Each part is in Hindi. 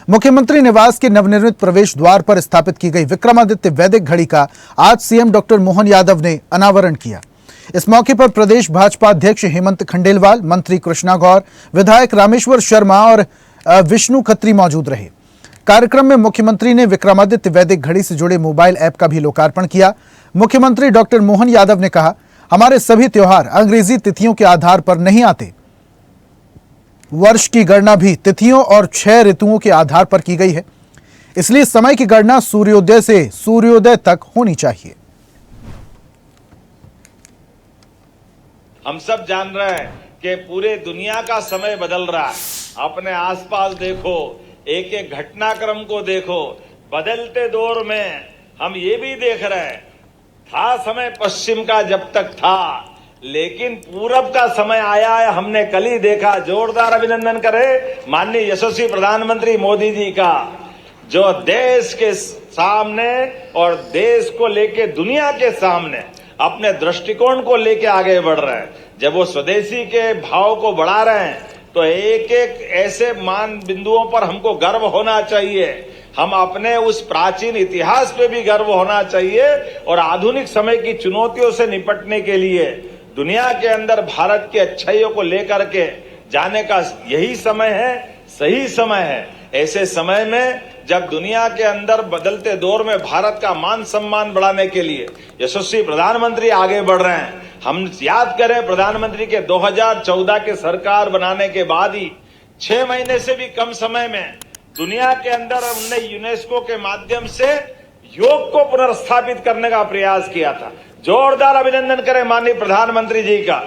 मुख्यमंत्री निवास के नवनिर्मित प्रवेश द्वार पर स्थापित की गई विक्रमादित्य वैदिक घड़ी का आज सीएम डॉक्टर मोहन यादव ने अनावरण किया। इस मौके पर प्रदेश भाजपा अध्यक्ष हेमंत खंडेलवाल, मंत्री कृष्णा गौर, विधायक रामेश्वर शर्मा और विष्णु खत्री मौजूद रहे। कार्यक्रम में मुख्यमंत्री ने विक्रमादित्य वैदिक घड़ी से जुड़े मोबाइल ऐप का भी लोकार्पण किया। मुख्यमंत्री डॉक्टर मोहन यादव ने कहा, हमारे सभी त्योहार अंग्रेजी तिथियों के आधार पर नहीं आते। वर्ष की गणना भी तिथियों और 6 ऋतुओं के आधार पर की गई है, इसलिए समय की गणना सूर्योदय से सूर्योदय तक होनी चाहिए। हम सब जान रहे हैं कि पूरे दुनिया का समय बदल रहा है। अपने आसपास देखो, एक एक घटनाक्रम को देखो। बदलते दौर में हम ये भी देख रहे हैं, था समय पश्चिम का जब तक था, लेकिन पूरब का समय आया है। हमने कल ही देखा। जोरदार अभिनंदन करें माननीय यशस्वी प्रधानमंत्री मोदी जी का, जो देश के सामने और देश को लेके दुनिया के सामने अपने दृष्टिकोण को लेके आगे बढ़ रहे हैं। जब वो स्वदेशी के भाव को बढ़ा रहे हैं तो एक एक ऐसे मान बिंदुओं पर हमको गर्व होना चाहिए। हम अपने उस प्राचीन इतिहास पे भी गर्व होना चाहिए और आधुनिक समय की चुनौतियों से निपटने के लिए दुनिया के अंदर भारत की अच्छाइयों को लेकर के जाने का यही समय है, सही समय है। ऐसे समय में जब दुनिया के अंदर बदलते दौर में भारत का मान सम्मान बढ़ाने के लिए यशस्वी प्रधानमंत्री आगे बढ़ रहे हैं। हम याद करें, प्रधानमंत्री के 2014 के सरकार बनाने के बाद ही 6 महीने से भी कम समय में दुनिया के अंदर उन्होंने यूनेस्को के माध्यम से योग को पुनर्स्थापित करने का प्रयास किया था। जोरदार अभिनंदन करें माननीय प्रधानमंत्री जी का।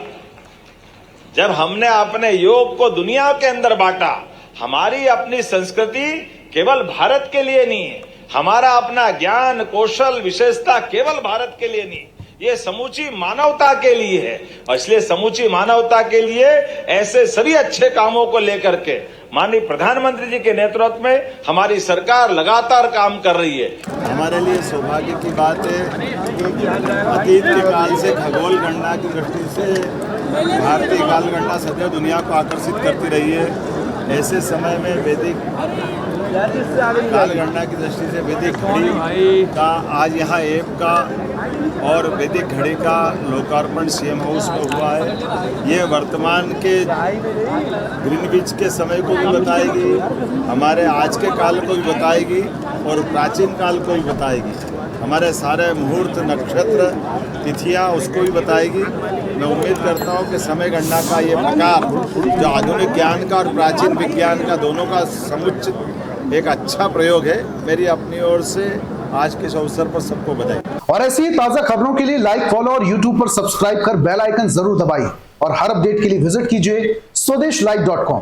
जब हमने अपने योग को दुनिया के अंदर बांटा, हमारी अपनी संस्कृति केवल भारत के लिए नहीं है, हमारा अपना ज्ञान कौशल विशेषता केवल भारत के लिए नहीं, ये समूची मानवता के लिए है। और इसलिए समूची मानवता के लिए ऐसे सभी अच्छे कामों को लेकर के माननीय प्रधानमंत्री जी के नेतृत्व में हमारी सरकार लगातार काम कर रही है। हमारे लिए सौभाग्य की बात है कि अतीत के काल से खगोल गणना की दृष्टि से भारतीय काल गणना सदैव दुनिया को आकर्षित करती रही है। ऐसे समय में वैदिक काल गणना की दृष्टि से वैदिक घड़ी का आज यहाँ ऐप का और वैदिक घड़ी का लोकार्पण सीएम हाउस में हुआ है। ये वर्तमान के ग्रीनविच के समय को भी बताएगी, हमारे आज के काल को भी बताएगी और प्राचीन काल को भी बताएगी। हमारे सारे मुहूर्त नक्षत्र तिथियाँ उसको भी बताएगी। मैं उम्मीद करता हूँ कि समय गणना का ये प्रकार जो आधुनिक ज्ञान का और प्राचीन विज्ञान का दोनों का समुचित एक अच्छा प्रयोग है। मेरी अपनी ओर से आज के इस अवसर पर सबको बधाई। और ऐसी ही ताजा खबरों के लिए लाइक, फॉलो और यूट्यूब पर सब्सक्राइब कर बेल आइकन जरूर दबाइए और हर अपडेट के लिए विजिट कीजिए स्वदेशलाइव.com।